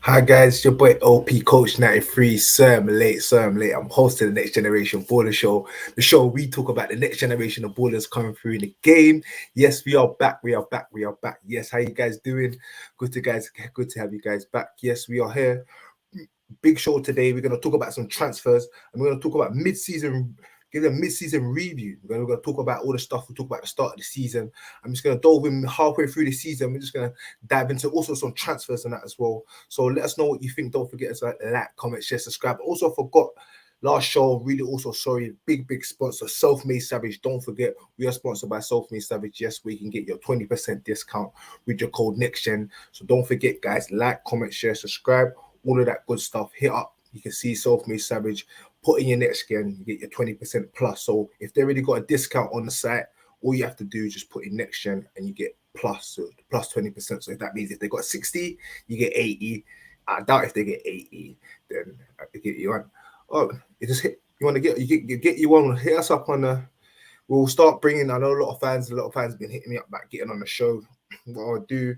Hi guys, it's your boy OP Coach 93. Sir, I'm late. I'm hosting the Next Generation Baller Show. The show we talk about the next generation of ballers coming through in the game. Yes, we are back. We are back. Yes, how you guys doing? Good to have you guys back. Yes, we are here. Big show today. We're gonna talk about some transfers and we're gonna talk about mid-season. Give a mid-season review. We're gonna talk about all the stuff we talk about at the start of the season. I'm just gonna dive in halfway through the season. We're just gonna dive into also some transfers and that as well. So let us know what you think. Don't forget to like, comment, share, subscribe. Also forgot last show, really also sorry, big sponsor, Self-Made Savage. Don't forget, we are sponsored by Self-Made Savage. Yes, we can get your 20% discount with your code NEXTGEN. So don't forget, guys, like, comment, share, subscribe, all of that good stuff. Hit up. You can see Self-Made Savage. Put in your NEXTGEN, you get your 20% plus. So if they already got a discount on the site, all you have to do is just put in NEXTGEN and you get plus 20%. So that means if they got 60, you get 80. I doubt if they get 80, then I get you on. Oh, it just hit. You want to get you on. Hit us up on the. We'll start bringing. I know a lot of fans been hitting me up about getting on the show. What I'll do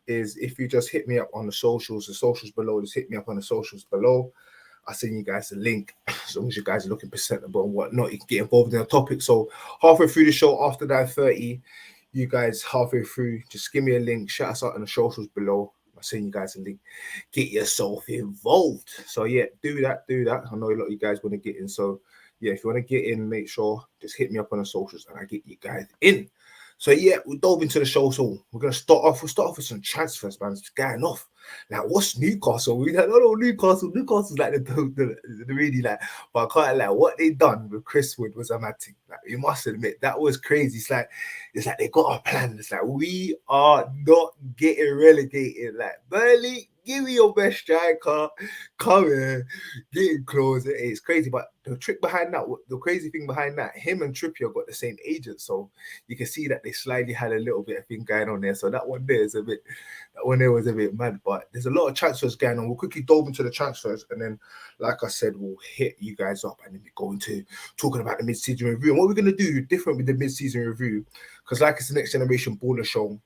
is if you just hit me up on the socials below. Just hit me up on the socials below. I'll send you guys a link. As long as you guys are looking presentable and whatnot, you can get involved in the topic. So halfway through the show, after 9:30, you guys halfway through, just give me a link, shout us out on the socials below. I'll send you guys a link. Get yourself involved. So yeah, do that. I know a lot of you guys want to get in. So yeah, if you want to get in, make sure just hit me up on the socials and I get you guys in. So yeah, we'll dive into the show. So we're gonna start off. We'll start off with some transfers, man. It's going off. Like, what's Newcastle? We had Newcastle. Newcastle's like the really like, but I can't like what they done with Chris Wood was a mad thing. Like, you must admit that was crazy. It's like they got a plan. It's like we are not getting relegated. Like Burnley, give me your best striker. Come here, getting close. It's crazy, but the trick behind that, the crazy thing behind that, him and Trippier got the same agent, so you can see that they slightly had a little bit of thing going on there. So that one there is a bit, that one there was a bit mad. But there's a lot of transfers going on. We'll quickly dive into the transfers, and then, like I said, we'll hit you guys up, and then we go into talking about the mid-season review. And what we're gonna do different with the mid-season review, because like it's the next generation baller show,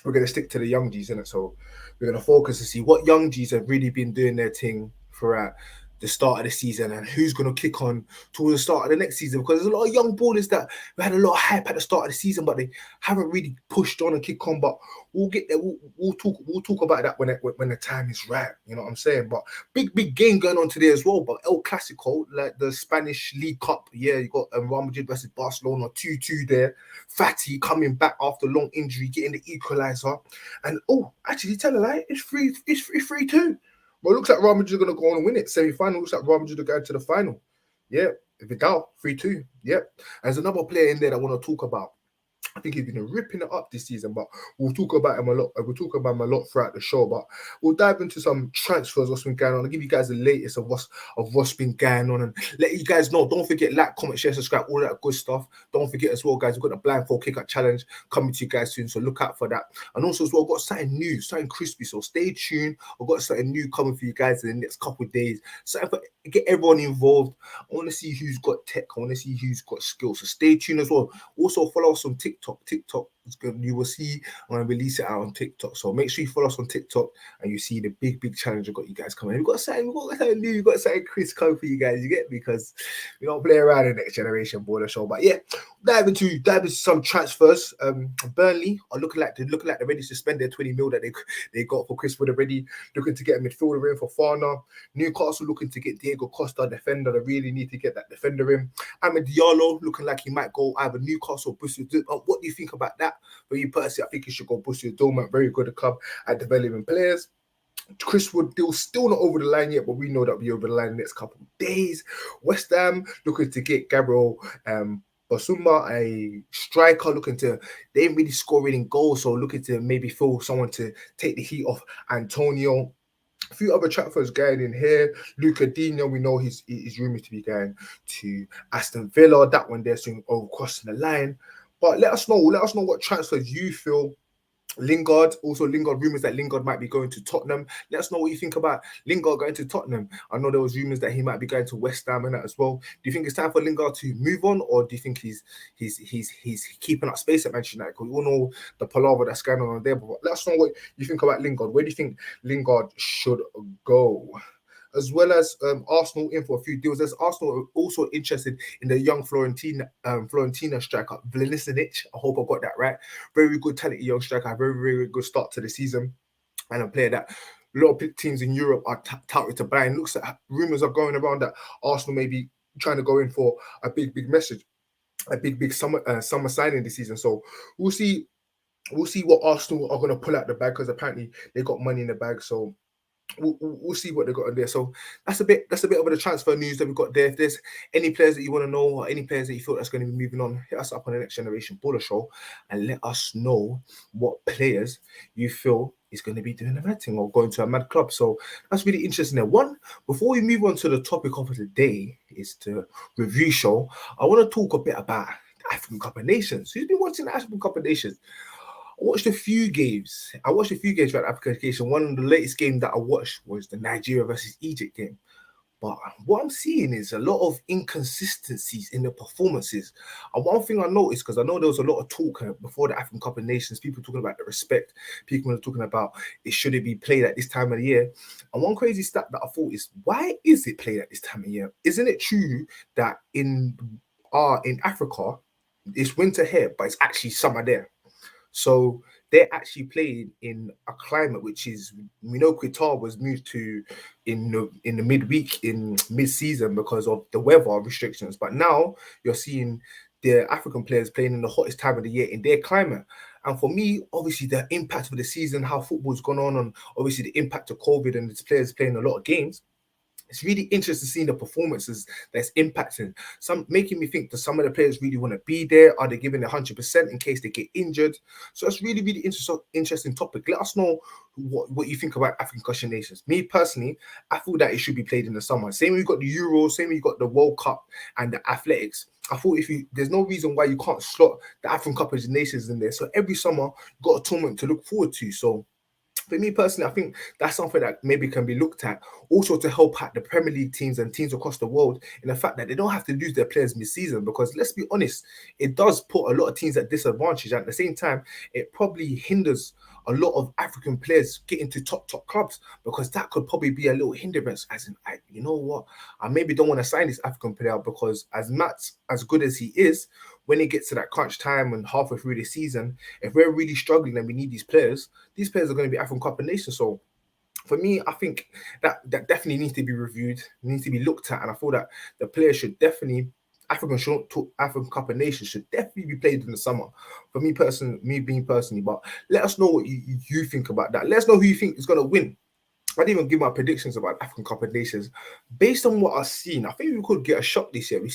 we're gonna stick to the young G's in it. So we're gonna focus to see what young G's have really been doing their thing throughout the start of the season and who's gonna kick on towards the start of the next season. Because there's a lot of young ballers that we had a lot of hype at the start of the season, but they haven't really pushed on and kick on. But we'll get there. We'll talk about that when the time is right. You know what I'm saying? But big game going on today as well. But El Clasico, like the Spanish League Cup, yeah, you got Real Madrid versus Barcelona 2-2 there. Fatty coming back after long injury, getting the equalizer. And oh, actually, tell a lie, it's 3-2. Well, it looks like Real Madrid are gonna go on and win it. Semi-final looks like Real Madrid are going to the final. Yeah, Vidal 3-2. Yep. There's another player in there that I want to talk about. I think he's been ripping it up this season, but we'll talk about him a lot. We'll talk about him a lot throughout the show, but we'll dive into some transfers, what's been going on. I'll give you guys the latest of what's been going on and let you guys know. Don't forget, like, comment, share, subscribe, all that good stuff. Don't forget as well, guys, we've got the blindfold kick-out challenge coming to you guys soon, so look out for that. And also as well, I've got something new, something crispy, so stay tuned. I've got something new coming for you guys in the next couple of days. Something for get everyone involved. I want to see who's got tech. I want to see who's got skills. So stay tuned as well. Also follow us on TikTok. TikTok is good. You will see I'm gonna release it out on TikTok. So make sure you follow us on TikTok and you see the big challenge I've got you guys coming. We've got something new. We've got something Chris coming for you guys. You get me? Because we don't play around in the next generation border show. But yeah, dive into some transfers. Burnley are looking like they're ready to spend their 20 mil that they got for Chris Wood already. Looking to get a midfielder in for Fana. Newcastle looking to get Diego Costa, defender. They really need to get that defender in. Amad Diallo looking like he might go either Newcastle or Borussia Dortmund. What do you think about that? For you personally, I think he should go Borussia Dortmund. Very good at club at developing players. Chris Wood deal still not over the line yet, but we know that'll be over the line in the next couple of days. West Ham looking to get Gabriel Basuma, a striker, they ain't really scoring goals, so looking to maybe fill someone to take the heat off Antonio. A few other transfers going in here. Luca Dino, we know he's rumored to be going to Aston Villa. That one there soon over crossing the line. But let us know what transfers you feel Lingard, rumours that Lingard might be going to Tottenham. Let us know what you think about Lingard going to Tottenham. I know there was rumours that he might be going to West Ham and that as well. Do you think it's time for Lingard to move on, or do you think he's keeping up space at Manchester United? Because we all know the palaver that's going on there. But let us know what you think about Lingard. Where do you think Lingard should go? As well as Arsenal in for a few deals. There's Arsenal also interested in the young Florentina striker, Vlasic. I hope I got that right. Very good, talented young striker. Very, very good start to the season. And a player that a lot of teams in Europe are touted to buy. And looks like rumours are going around that Arsenal may be trying to go in for a big message, a big summer signing this season. So we'll see. We'll see what Arsenal are going to pull out the bag, because apparently they got money in the bag. So we'll see what they got on there. So that's a bit of the transfer news that we got there. If there's any players that you want to know, or any players that you feel that's going to be moving on, hit us up on the Next Generation Baller Show and let us know what players you feel is going to be doing a mad thing or going to a mad club. So that's really interesting there. One, before we move on to the topic of the day, is the review show. I want to talk a bit about the African Cup of Nations. Who's been watching the African Cup of Nations? I watched a few games. Throughout the application. One of the latest games that I watched was the Nigeria versus Egypt game. But what I'm seeing is a lot of inconsistencies in the performances. And one thing I noticed, because I know there was a lot of talk before the African Cup of Nations, people talking about the respect, people are talking about should it be played at this time of the year. And one crazy stat that I thought is, why is it played at this time of year? Isn't it true that in Africa, it's winter here, but it's actually summer there? So they're actually playing in a climate which is, Qatar was moved to in the midweek, in mid-season, because of the weather restrictions. But now you're seeing the African players playing in the hottest time of the year in their climate. And for me, obviously, the impact of the season, how football's gone on, and obviously the impact of COVID and the players playing a lot of games, it's really interesting seeing the performances that's impacting. Some making me think that some of the players really want to be there. Are they giving 100% in case they get injured? So that's really, really interesting topic. Let us know what you think about African Cup of Nations. Me personally, I feel that it should be played in the summer. Same way you got the Euros, same way you got the World Cup and the athletics. I thought there's no reason why you can't slot the African Cup of Nations in there. So every summer you got a tournament to look forward to. So for me personally, I think that's something that maybe can be looked at also to help out the Premier League teams and teams across the world in the fact that they don't have to lose their players mid-season, because let's be honest, it does put a lot of teams at disadvantage. And at the same time, it probably hinders a lot of African players getting to top clubs, because that could probably be a little hindrance. As in, you know what, I maybe don't want to sign this African player, because as good as he is, when it gets to that crunch time and halfway through the season, if we're really struggling and we need these players are going to be African Cup of Nations. So for me, I think that definitely needs to be reviewed, needs to be looked at, and I feel that the players should definitely African Cup of Nations should definitely be played in the summer. For me personally, but let us know what you think about that. Let us know who you think is going to win. I didn't even give my predictions about African Cup of Nations. Based on what I've seen, I think we could get a shock this year. We've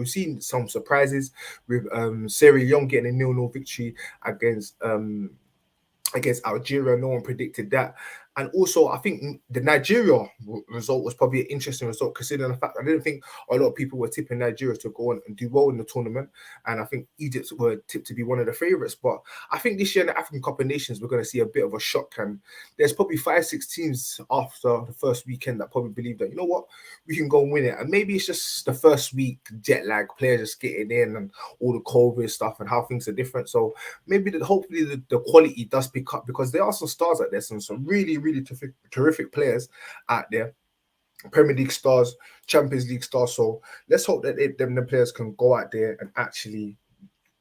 seen some surprises with Sierra Leone getting a 0-0 victory against Algeria. No one predicted that. And also, I think the Nigeria result was probably an interesting result, considering the fact I didn't think a lot of people were tipping Nigeria to go on and do well in the tournament. And I think Egypt were tipped to be one of the favourites. But I think this year in the African Cup of Nations, we're going to see a bit of a shock. And there's probably 5-6 teams after the first weekend that probably believe that, you know what, we can go and win it. And maybe it's just the first week jet lag, players just getting in and all the COVID stuff and how things are different. So maybe hopefully the quality does pick up, because there are some stars out there, some really, really terrific players out there, Premier League stars, Champions League stars. So let's hope that the players can go out there and actually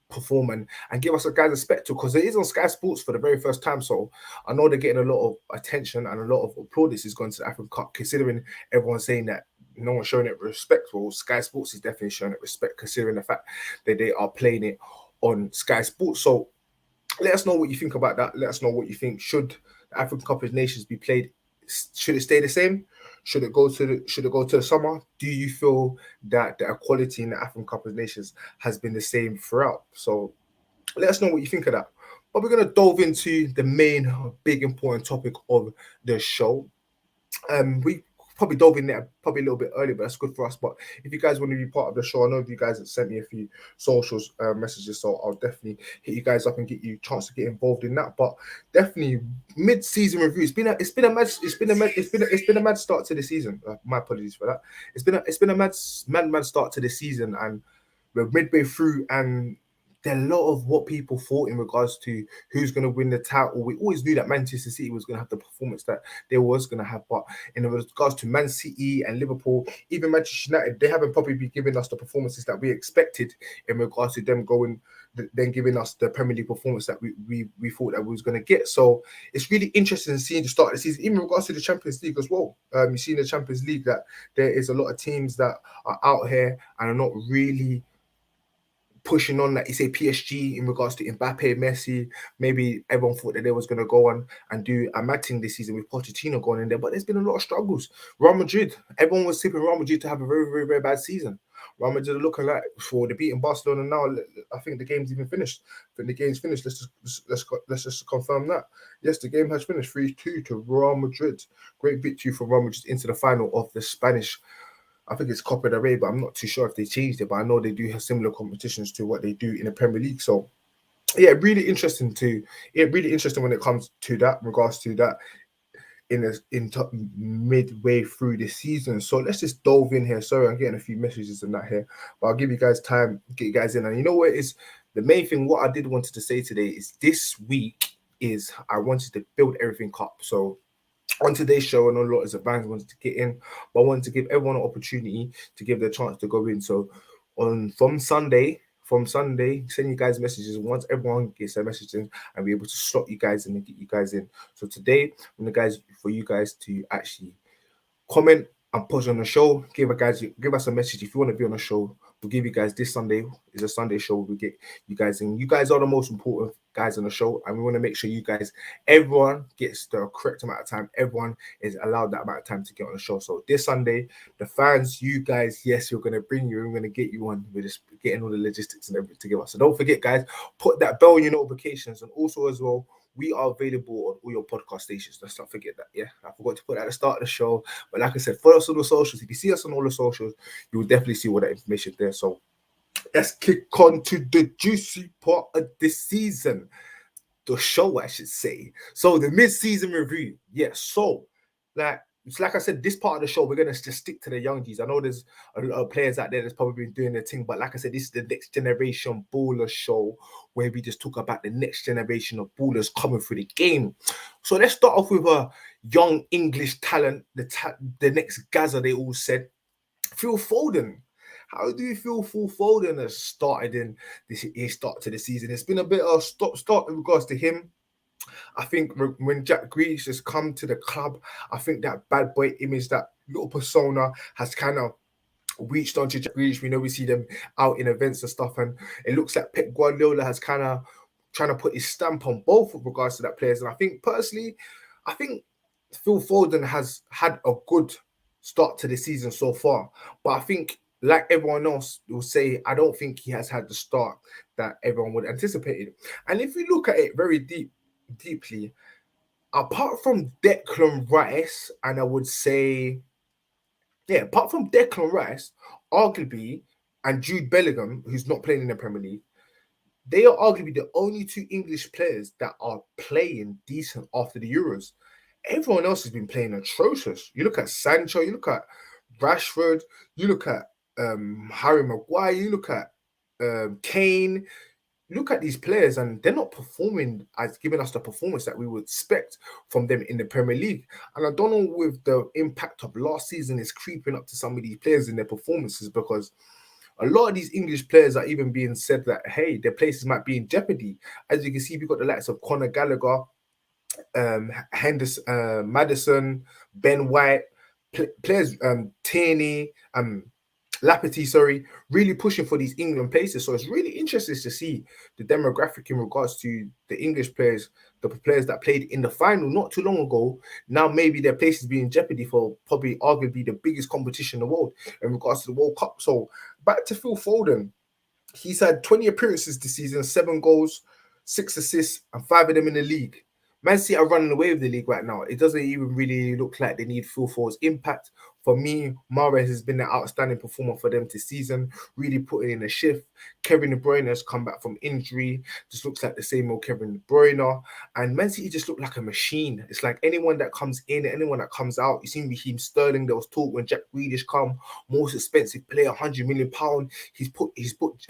perform and give us a guys a spectacle, because it is on Sky Sports for the very first time. So I know they're getting a lot of attention and a lot of plaudits is going to the African Cup, considering everyone's saying that no one's showing it respect. Well, Sky Sports is definitely showing it respect, considering the fact that they are playing it on Sky Sports. So let us know what you think about that. Let us know what you think. Should the African Cup of Nations be played? Should it stay the same? Should it go to the summer? Do you feel that the equality in the African Cup of Nations has been the same throughout? So let us know what you think of that. But we're going to delve into the main big important topic of the show. We probably dove in there probably a little bit early, but that's good for us. But if you guys want to be part of the show, I know you guys have sent me a few socials messages, so I'll definitely hit you guys up and get you a chance to get involved in that. But definitely mid-season review. It's been a mad start to the season. My apologies for that. It's been a mad start to the season, and we're midway through, and there are a lot of what people thought in regards to who's going to win the title. We always knew that Manchester City was going to have the performance that they was going to have, but in regards to Man City and Liverpool, even Manchester United, they haven't probably been giving us the performances that we expected in regards to them then giving us the Premier League performance that we thought that we was going to get. So it's really interesting seeing the start of the season, even in regards to the Champions League as well. You see in the Champions League that there is a lot of teams that are out here and are not really pushing on, like you say, PSG in regards to Mbappe, Messi. Maybe everyone thought that they was going to go on and do a mad thing this season with Pochettino going in there, but there's been a lot of struggles. Real Madrid, everyone was tipping Real Madrid to have a very, very, very bad season. Real Madrid are looking like for the beating Barcelona now. I think the game's even finished. I think the game's finished. Let's just confirm that. Yes, the game has finished 3-2 to Real Madrid. Great victory for Real Madrid into the final of the Spanish, I think it's Copa del Rey, but I'm not too sure if they changed it. But I know they do have similar competitions to what they do in the Premier League. So, yeah, really interesting when it comes to that, in regards to that, midway through the season. So let's just dove in here. Sorry, I'm getting a few messages and that here, but I'll give you guys time, get you guys in. And you know what is the main thing? What I did wanted to say today is this week is I wanted to build everything up. So on today's show, I know a lot of fans wanted to get in, but I wanted to give everyone an opportunity to give their chance to go in. So from Sunday, send you guys messages. Once everyone gets their message in, and be able to slot you guys in and get you guys in. So today, for you guys to actually comment and push on the show, give us a message if you want to be on the show. We'll give you guys this Sunday is a Sunday show. We'll get you guys in. You guys are the most important guys on the show, and we want to make sure everyone gets the correct amount of time. Everyone is allowed that amount of time to get on the show. So this Sunday, the fans, you guys, yes, we're going to bring you. We're going to get you on. We're just getting all the logistics and everything together. So don't forget, guys, put that bell on your notifications, and also as well, we are available on all your podcast stations. Let's not forget that. Yeah, I forgot to put that at the start of the show. But like I said, follow us on the socials. If you see us on all the socials, you will definitely see all that information there. So let's kick on to the juicy part of this season. The show, I should say. So the mid-season review. Yeah, so like I said, this part of the show, we're going to just stick to the young G's. I know there's a lot of players out there that's probably been doing their thing, but like I said, this is the next generation baller show where we just talk about the next generation of ballers coming through the game. So let's start off with a young English talent, the next Gaza, they all said, Phil Foden. How do you feel Phil Foden has started in his start to the season? It's been a bit of stop-start in regards to him. I think when Jack Grealish has come to the club, I think that bad boy image, that little persona has kind of reached onto Jack Grealish. We know we see them out in events and stuff, and it looks like Pep Guardiola has kind of trying to put his stamp on both with regards to that players. And I think personally, I think Phil Foden has had a good start to the season so far, but I think, like everyone else will say, I don't think he has had the start that everyone would anticipate. And if you look at it very deeply, apart from Declan Rice, and I would say, yeah, apart from Declan Rice, arguably, and Jude Bellingham, who's not playing in the Premier League, they are arguably the only two English players that are playing decent after the Euros. Everyone else has been playing atrocious. You look at Sancho, you look at Rashford, you look at Harry Maguire, you look at Kane. Look at these players, and they're not performing as giving us the performance that we would expect from them in the Premier League. And I don't know if the impact of last season is creeping up to some of these players in their performances, because a lot of these English players are even being said that, hey, their places might be in jeopardy. As you can see, we've got the likes of Conor Gallagher, Henderson, Madison, Ben White, players, Tierney, Lapity, really pushing for these England places. So it's really interesting to see the demographic in regards to the English players, the players that played in the final not too long ago. Now maybe their places be in jeopardy for probably arguably the biggest competition in the world in regards to the World Cup. So back to Phil Foden. He's had 20 appearances this season, 7 goals, 6 assists, and 5 of them in the league. Man City are running away with the league right now. It doesn't even really look like they need Phil Ford's impact. For me, Mahrez has been an outstanding performer for them this season, really putting in a shift. Kevin De Bruyne has come back from injury, just looks like the same old Kevin De Bruyne. And Man City just look like a machine. It's like anyone that comes in, anyone that comes out. You see Raheem Sterling, there was talk when Jack Grealish come, most expensive player, £100 million. He's put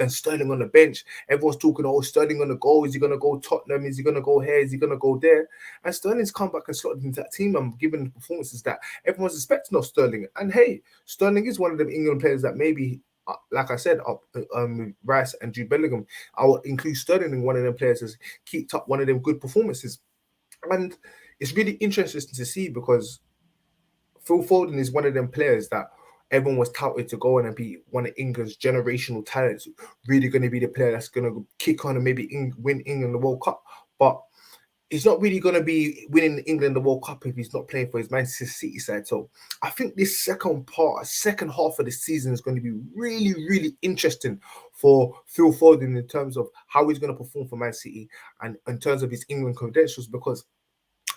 Sterling on the bench. Everyone's talking, oh, Sterling on the goal. Is he going to go Tottenham? Is he going to go here? Is he going to go there? And Sterling's come back and slotted into that team and given the performances that everyone's expecting of Sterling. And hey, Sterling is one of them England players that maybe, like I said, Rice and Jude Bellingham, I would include Sterling in one of them players as kept up one of them good performances. And it's really interesting to see because Phil Foden is one of them players that everyone was touted to go on and be one of England's generational talents, really going to be the player that's going to kick on and maybe win England the World Cup. But he's not really going to be winning England the World Cup if he's not playing for his Manchester City side. So I think this second half of the season is going to be really, really interesting for Phil Foden in terms of how he's going to perform for Man City and in terms of his England credentials, because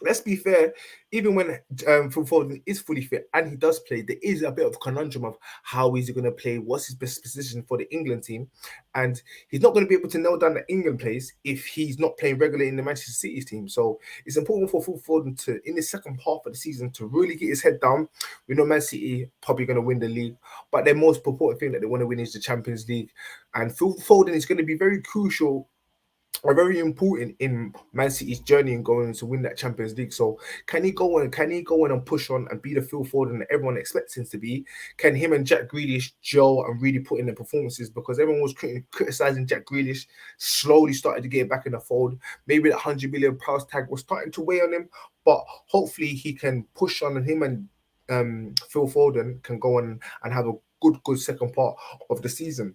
let's be fair, even when Phil Foden is fully fit and he does play, there is a bit of a conundrum of how is he going to play, what's his best position for the England team, and he's not going to be able to nail down the England plays if he's not playing regularly in the Manchester City team. So it's important for Phil Foden to, in the second half of the season, to really get his head down. We know Man City probably going to win the league, but their most important thing that they want to win is the Champions League, and Phil Foden is going to be very crucial are very important in Man City's journey and going to win that Champions League. So can he go on and push on and be the Phil Foden that everyone expects him to be? Can him and Jack Grealish gel and really put in the performances? Because everyone was criticizing Jack Grealish, slowly started to get back in the fold. Maybe that £100 million tag was starting to weigh on him, but hopefully he can push on, and him and Phil Foden can go on and have a good second part of the season.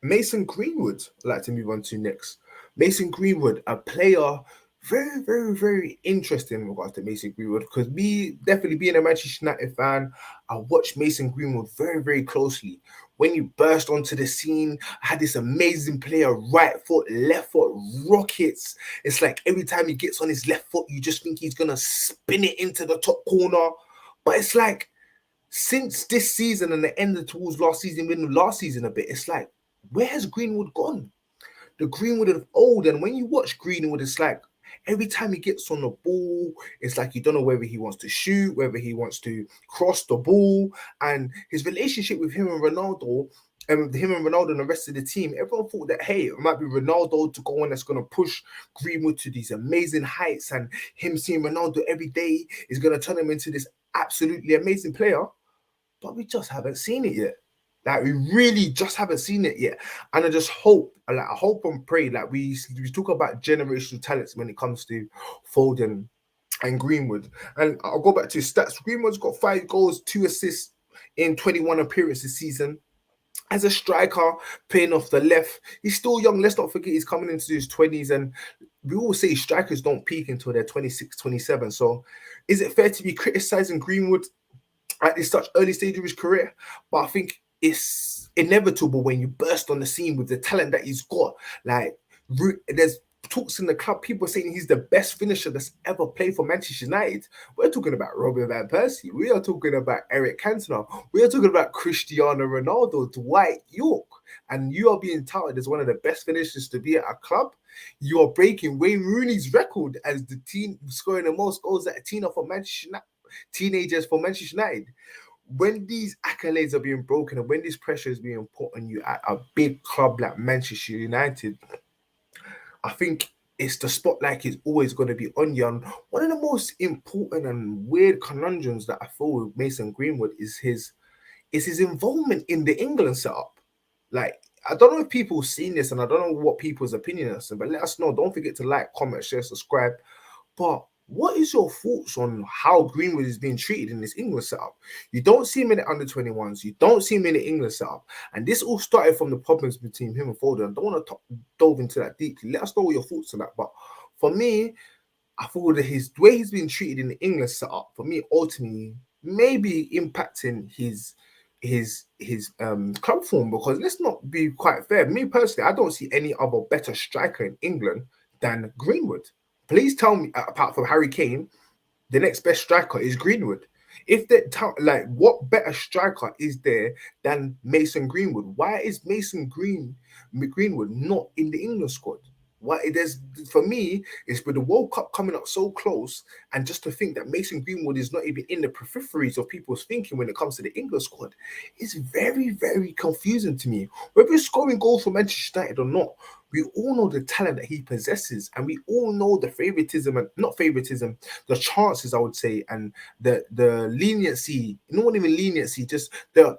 Mason Greenwood, I'd like to move on to next. Mason Greenwood, a player very, very, very interesting in regards to Mason Greenwood, because me definitely being a Manchester United fan, I watched Mason Greenwood very, very closely. When he burst onto the scene, I had this amazing player, right foot, left foot, rockets. It's like every time he gets on his left foot, you just think he's gonna spin it into the top corner. But it's like since this season and the end of towards last season, even last season a bit, it's like, where has Greenwood gone? The Greenwood of old. And when you watch Greenwood, it's like every time he gets on the ball, it's like you don't know whether he wants to shoot, whether he wants to cross the ball. And his relationship with him and Ronaldo, and him and Ronaldo and the rest of the team, everyone thought that, hey, it might be Ronaldo to go on that's going to push Greenwood to these amazing heights. And him seeing Ronaldo every day is going to turn him into this absolutely amazing player. But we just haven't seen it yet. Like we really just haven't seen it yet, and I just hope, I hope and pray, like we talk about generational talents when it comes to Foden and Greenwood. And I'll go back to his stats. Greenwood's got 5 goals, 2 assists in 21 appearances this season. As a striker, playing off the left, he's still young. Let's not forget he's coming into his 20s, and we always say strikers don't peak until they're 26, 27. So, is it fair to be criticizing Greenwood at this such early stage of his career? But I think it's inevitable when you burst on the scene with the talent that he's got. Like, there's talks in the club, people saying he's the best finisher that's ever played for Manchester United. We're talking about Robin van Persie. We are talking about Eric Cantona. We are talking about Cristiano Ronaldo, Dwight York. And you are being touted as one of the best finishers to be at a club. You are breaking Wayne Rooney's record as the team scoring the most goals at a team for Manchester United. Teenagers for Manchester United. When these accolades are being broken and when this pressure is being put on you at a big club like Manchester United, I think it's the spotlight is always going to be on you. And one of the most important and weird conundrums that I feel with Mason Greenwood is his involvement in the England setup. Like, I don't know if people have seen this and I don't know what people's opinion is, but let us know. Don't forget to like, comment, share, subscribe. But what is your thoughts on how Greenwood is being treated in this England setup? You don't see him in the under-21s. You don't see him in the England setup. And this all started from the problems between him and Foden. I don't want to delve into that deeply. Let us know what your thoughts on that. But for me, I feel that the way he's been treated in the England setup, for me, ultimately, may be impacting his club form. Because let's not be quite fair. Me personally, I don't see any other better striker in England than Greenwood. Please tell me, apart from Harry Kane, the next best striker is Greenwood. If what better striker is there than Mason Greenwood? Why is Greenwood not in the England squad? Why there's for me, it's with the World Cup coming up so close, and just to think that Mason Greenwood is not even in the peripheries of people's thinking when it comes to the England squad is very, very confusing to me. Whether he's scoring goals for Manchester United or not, we all know the talent that he possesses, and we all know the favoritism and not favoritism, the chances, I would say, and the leniency, not even leniency, just the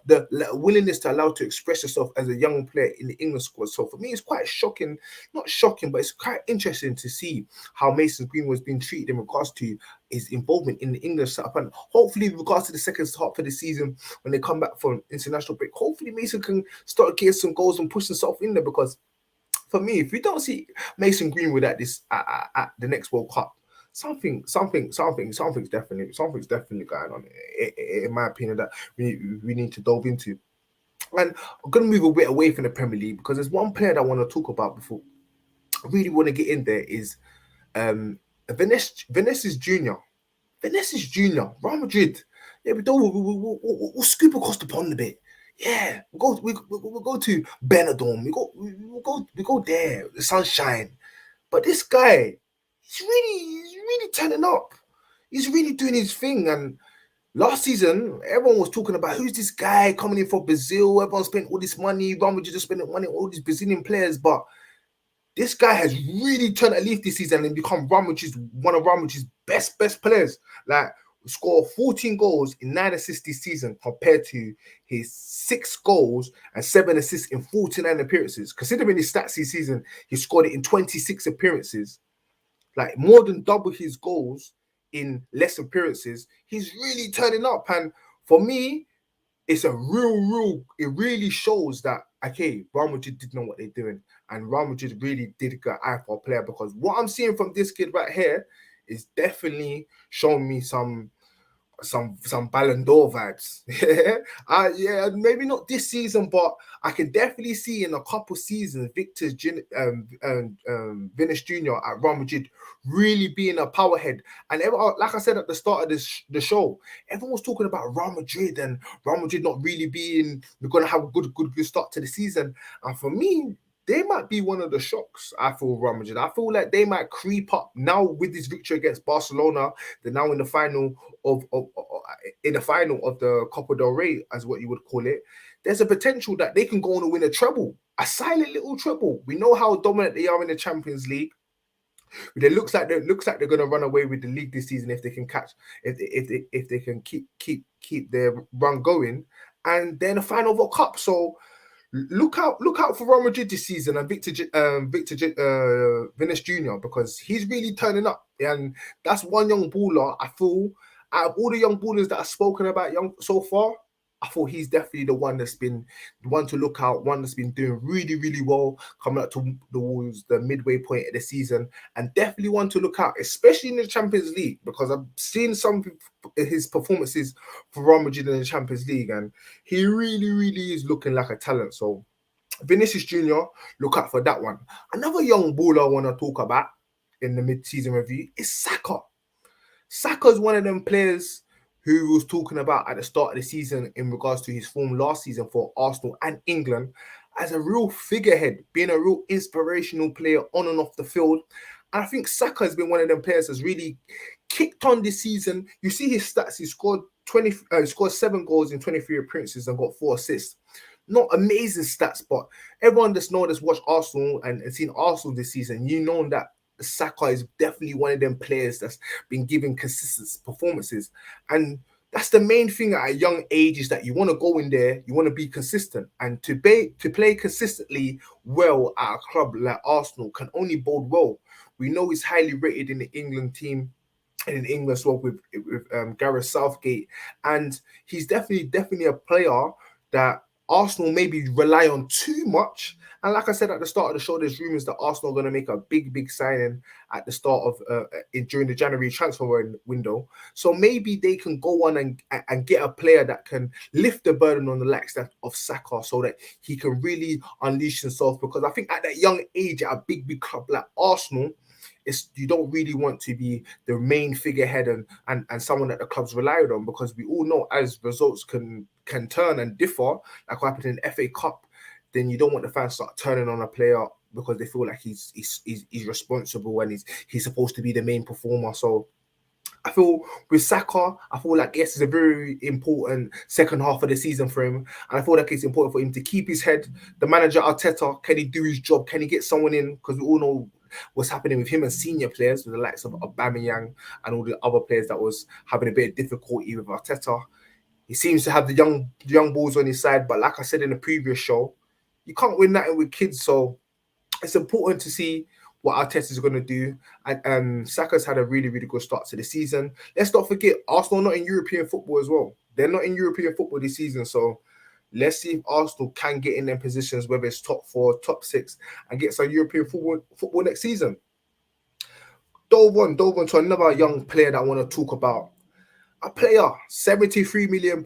willingness to allow to express yourself as a young player in the England squad. So for me, it's quite shocking, not shocking, but it's quite interesting to see how Mason Greenwood's been treated in regards to his involvement in the English setup, and hopefully, in regards to the second half of the season when they come back from international break, hopefully Mason can start getting some goals and push himself in there, because for me, if we don't see Mason Greenwood at at the next World Cup, something's definitely going on. In my opinion, that we need to delve into. And I'm gonna move a bit away from the Premier League because there's one player that I want to talk about before I really want to get in there is Vinicius Junior. Vinicius Junior, Real Madrid. Yeah, we'll scoop across the pond a bit. Yeah, we'll go to Benidorm. We go there, the sunshine. But this guy, he's really turning up. He's really doing his thing. And last season, everyone was talking about who's this guy coming in for Brazil. Everyone spent all this money. Real Madrid just spending money on all these Brazilian players, but this guy has really turned a leaf this season and become one of Ramage' best players. Like, scored 14 goals in 9 assists this season compared to his 6 goals and 7 assists in 49 appearances. Considering his stats this season, he scored it in 26 appearances. Like, more than double his goals in less appearances. He's really turning up. And for me, it's a it really shows that, okay, Real Madrid did know what they're doing, and Real Madrid really did get eye for a player, because what I'm seeing from this kid right here is definitely showing me some Ballon d'Or vibes. Yeah, maybe not this season, but I can definitely see in a couple seasons Vinicius Junior at Real Madrid really being a powerhead. And like I said at the start of the show, everyone was talking about Real Madrid and Real Madrid not really being going to have a good start to the season. And for me, they might be one of the shocks. I feel Real Madrid. I feel like they might creep up now with this victory against Barcelona. They're now in the final of the Copa del Rey, as what you would call it. There's a potential that they can go on and win a treble, a silent little treble. We know how dominant they are in the Champions League. It looks like they're going to run away with the league this season if they can if they can keep their run going, and then the final of a cup. So look out for Real Madrid this season and Vinicius Junior, because he's really turning up, and that's one young baller. I feel out of all the young ballers that I've spoken about so far, I thought he's definitely the one that's been the one to look out, one that's been doing really, really well coming up towards the midway point of the season, and definitely one to look out, especially in the Champions League, because I've seen some of his performances for Real Madrid in the Champions League, and he really, really is looking like a talent. So Vinicius Junior, look out for that one. Another young baller I want to talk about in the mid-season review is Saka. Saka's one of them players who was talking about at the start of the season in regards to his form last season for Arsenal and England as a real figurehead, being a real inspirational player on and off the field. And I think Saka has been one of them players that's really kicked on this season. You see his stats. He scored 7 goals in 23 appearances and got 4 assists. Not amazing stats, but everyone that's watched Arsenal and seen Arsenal this season, you know that Saka is definitely one of them players that's been giving consistent performances. And that's the main thing at a young age, is that you want to go in there, you want to be consistent. And to play consistently well at a club like Arsenal can only bode well. We know he's highly rated in the England team and in England as well with Gareth Southgate. And he's definitely a player that Arsenal maybe rely on too much. And like I said at the start of the show, there's rumours that Arsenal are going to make a big signing at the start of during the January transfer window. So maybe they can go on and get a player that can lift the burden on the likes of Saka, so that he can really unleash himself. Because I think at that young age, at a big club like Arsenal, you don't really want to be the main figurehead and someone that the club's relied on, because we all know as results can turn and differ, like what happened in the FA Cup, then you don't want the fans start turning on a player because they feel like he's responsible and he's supposed to be the main performer. So I feel with Saka, I feel like yes, it's a very important second half of the season for him, and I feel like it's important for him to keep his head. The manager Arteta, can he do his job? Can he get someone in? Because we all know what's happening with him and senior players, with the likes of Aubameyang and all the other players that was having a bit of difficulty with Arteta. He seems to have the young balls on his side, but like I said in the previous show, you can't win that with kids. So it's important to see what Arteta is going to do. And Saka's had a really, really good start to the season. Let's not forget, Arsenal not in European football as well. They're not in European football this season. So let's see if Arsenal can get in their positions, whether it's top 4, top 6, and get some European football next season. Dove on to another young player that I want to talk about. A player, £73 million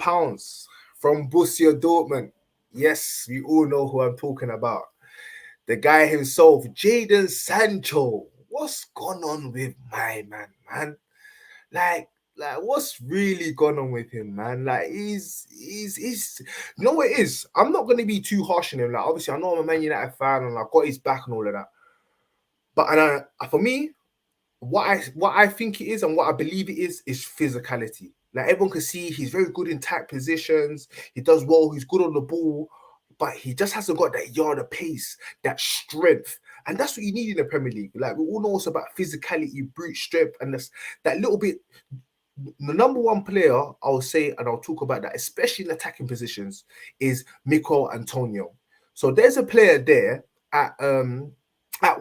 from Borussia Dortmund. Yes, we all know who I'm talking about. The guy himself, Jayden Sancho. What's gone on with my man? Like what's really gone on with him, man? Like he's you know what it is? I'm not gonna be too harsh on him. Like obviously I know I'm a Man United fan and I've got his back and all of that. But for me, what I think it is and what I believe it is physicality. Like everyone can see he's very good in tight positions. He does well. He's good on the ball, but he just hasn't got that yard of pace, that strength, and that's what you need in the Premier League. Like we all know it's about physicality, brute strength, and that little bit. The number one player I'll say, and I'll talk about that, especially in attacking positions, is Mikko Antonio. So there's a player there at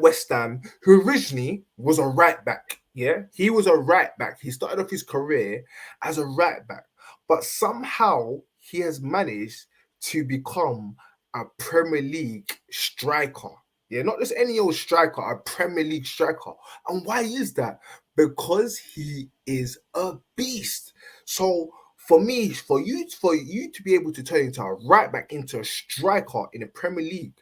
West Ham who originally was a right back. Yeah, he was a right back. He started off his career as a right back, but somehow he has managed to become a Premier League striker. Yeah, not just any old striker, a Premier League striker. And why is that? Because he is a beast. So for me, for you to be able to turn into a right back into a striker in the Premier League,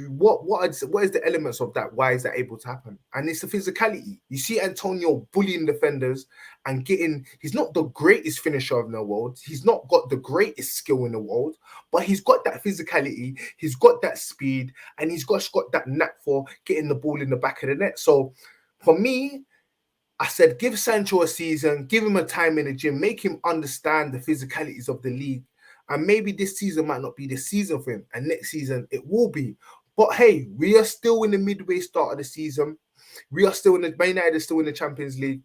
what is the elements of that? Why is that able to happen? And it's the physicality. You see Antonio bullying defenders and he's not the greatest finisher in the world. He's not got the greatest skill in the world, but he's got that physicality, he's got that speed, and he's got that knack for getting the ball in the back of the net. So for me, I said, give Sancho a season, give him a time in the gym, make him understand the physicalities of the league. And maybe this season might not be the season for him, and next season it will be. But hey, we are still in the midway start of the season. We are still in the Man United is still in the Champions League.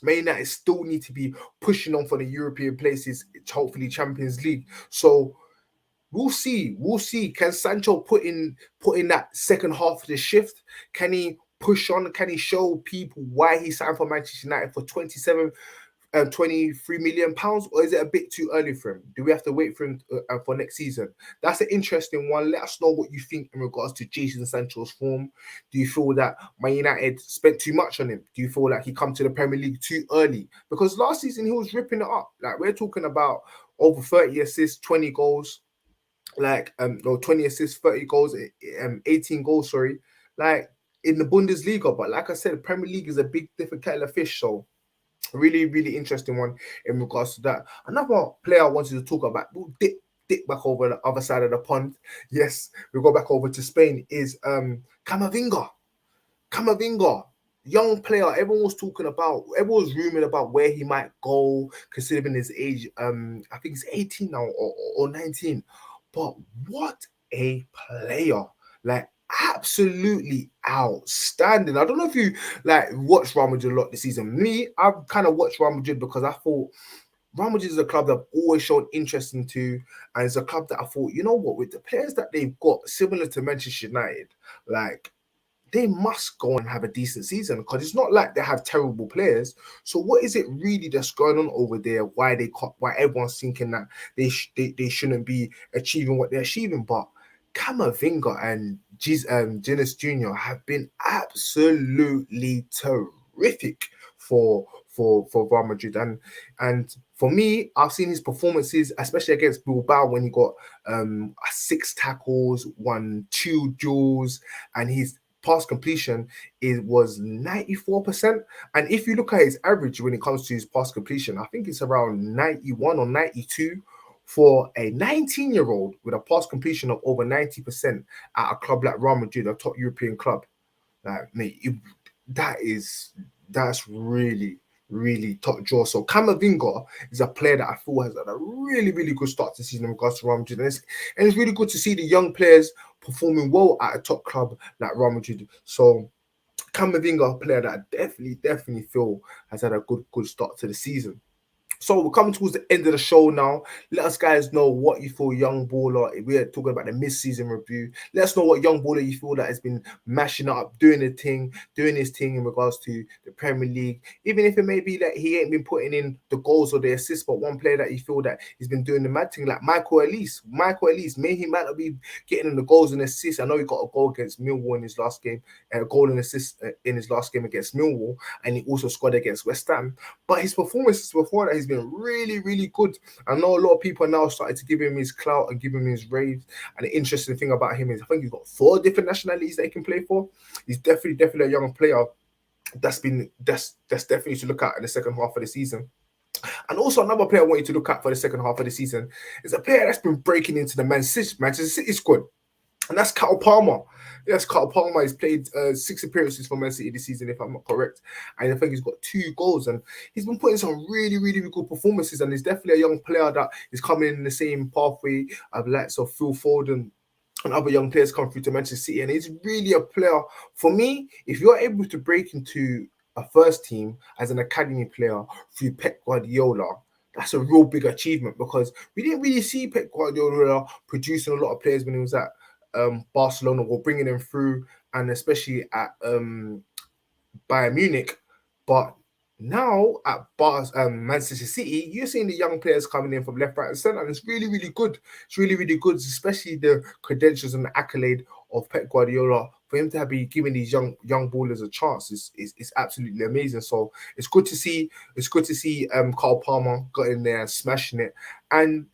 Man United still need to be pushing on for the European places, hopefully Champions League. So we'll see. We'll see. Can Sancho put in that second half of the shift? Can he push on? Can he show people why he signed for Manchester United for 23 million pounds, or is it a bit too early for him? Do we have to wait for him for next season? That's an interesting one. Let us know what you think in regards to Jayden Sancho's form. Do you feel that Man United spent too much on him? Do you feel like he come to the Premier League too early? Because last season he was ripping it up. Like we're talking about over 30 assists, 20 goals, 20 assists, 30 goals, 18 goals, sorry. Like in the Bundesliga, but like I said, the Premier League is a big different kettle of fish. So really, really interesting one in regards to that. Another player I wanted to talk about, we'll dip back over the other side of the pond. Yes, we go back over to Spain, is Camavinga. Camavinga, young player, everyone was rumored about where he might go, considering his age. I think he's 18 now or 19. But what a player. Like, absolutely outstanding. I don't know if you watched Real Madrid a lot this season. Me, I've kind of watched Real Madrid because I thought Real Madrid is a club that I've always shown interest into, and it's a club that I thought, you know what, with the players that they've got, similar to Manchester United, like they must go and have a decent season, because it's not like they have terrible players. So what is it really that's going on over there? Why everyone's thinking that they shouldn't be achieving what they're achieving? But Camavinga and Giannis Jr. have been absolutely terrific for Real Madrid, and for me, I've seen his performances, especially against Bilbao, when he got 6 tackles, won 2 duels, and he's pass completion was 94%. And if you look at his average when it comes to his pass completion, I think it's around 91 or 92 for a 19-year-old with a pass completion of over 90% at a club like Real Madrid, a top European club. Like, mate, that is that's really top draw. So Camavinga is a player that I feel has had a really good start to the season in regards to Real Madrid, and it's really good to see the young players performing well at a top club like Real Madrid. So Camavinga, a player that I definitely feel has had a good start to the season. So we're coming towards the end of the show now. Let us guys know what you feel young baller. We're talking about the mid-season review. Let us know what young baller you feel that has been mashing up, doing his thing in regards to the Premier League. Even if it may be that he ain't been putting in the goals or the assists, but one player that you feel that he's been doing the mad thing, like Michael Elise. He might not be getting in the goals and assists. I know he got a goal against Millwall in his last game, a goal and assist in his last game against Millwall, and he also scored against West Ham. But his performances before that has been really good. I know a lot of people are now starting to give him his clout and give him his raves. And the interesting thing about him is I think he's got 4 different nationalities that he can play for. He's definitely a young player that's definitely to look at in the second half of the season. And also another player I want you to look at for the second half of the season is a player that's been breaking into the Manchester City squad. And that's Kyle Palmer. Yes, Kyle Palmer. He's played 6 appearances for Man City this season, if I'm not correct. And I think he's got 2 goals. And he's been putting some really good performances. And he's definitely a young player that is coming in the same pathway of likes of Phil Foden and other young players come through to Manchester City. And he's really a player. For me, if you're able to break into a first team as an academy player through Pep Guardiola, that's a real big achievement because we didn't really see Pep Guardiola producing a lot of players when he was at Barcelona or bringing them through, and especially at Bayern Munich. But now at Manchester City, you're seeing the young players coming in from left, right, and centre, and it's really good. It's really good, especially the credentials and the accolade of Pep Guardiola. For him to be giving these young ballers a chance is absolutely amazing. So it's good to see. It's good to see Carl Palmer got in there and smashing it. And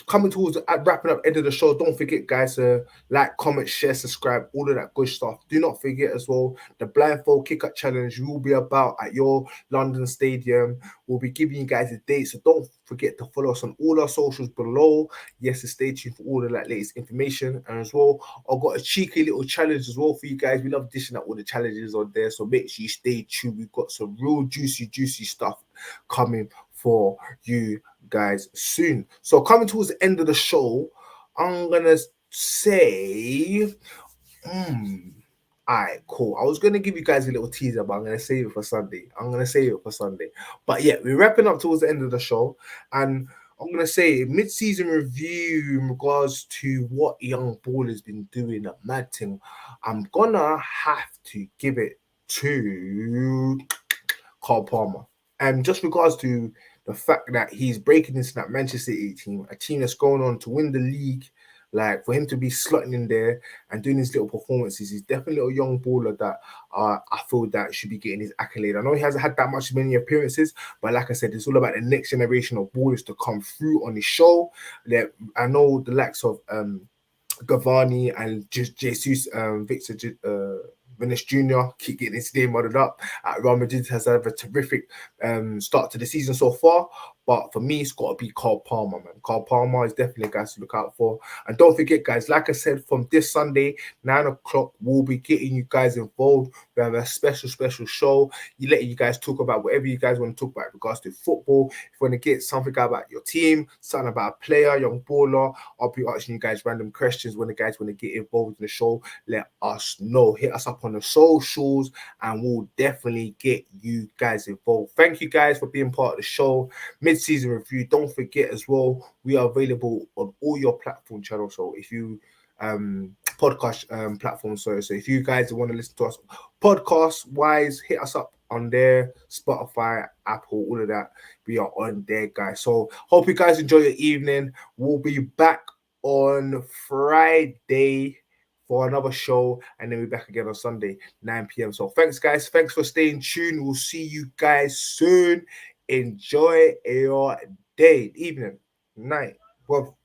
coming towards wrapping up end of the show, don't forget guys to like, comment, share, subscribe, all of that good stuff. Do not forget as well the blindfold kick-up challenge will be about at your London stadium. We'll be giving you guys a date, so don't forget to follow us on all our socials below. Yes, to stay tuned for all of that latest information. And as well, I've got a cheeky little challenge as well for you guys. We love dishing out all the challenges on there, so make sure you stay tuned. We've got some real juicy stuff coming for you guys soon. So coming towards the end of the show, I'm gonna say, all right, cool. I was gonna give you guys a little teaser, but I'm gonna save it for Sunday. But yeah, we're wrapping up towards the end of the show, and I'm gonna say mid-season review in regards to what young ball has been doing at Mad Thing. I'm gonna have to give it to Carl Palmer. And just regards to the fact that he's breaking into that Manchester City team, a team that's going on to win the league, like for him to be slotting in there and doing his little performances, he's definitely a young baller that I feel that should be getting his accolade. I know he hasn't had that many appearances, but like I said, it's all about the next generation of ballers to come through on the show. That I know the likes of Gavani and just Jesus, Victor Vinicius Jr. keep getting his name muddled up. Real Madrid has had a terrific start to the season so far. But for me, it's got to be Carl Palmer, man. Carl Palmer is definitely a guy to look out for. And don't forget, guys, like I said, from this Sunday, 9 o'clock, we'll be getting you guys involved. We have a special show. You letting you guys talk about whatever you guys want to talk about in regards to football. If you want to get something about your team, something about a player, young baller, I'll be asking you guys random questions when the guys want to get involved in the show. Let us know. Hit us up on the socials and we'll definitely get you guys involved. Thank you guys for being part of the show. Mid-season review. Don't forget as well, we are available on all your platform channels. So if you podcast platforms, so if you guys want to listen to us podcast wise, hit us up on there, Spotify, Apple, all of that. We are on there, guys. So hope you guys enjoy your evening. We'll be back on Friday for another show, and then we're back again on Sunday, 9 p.m. So thanks, guys. Thanks for staying tuned. We'll see you guys soon. Enjoy your day, evening, night. Well,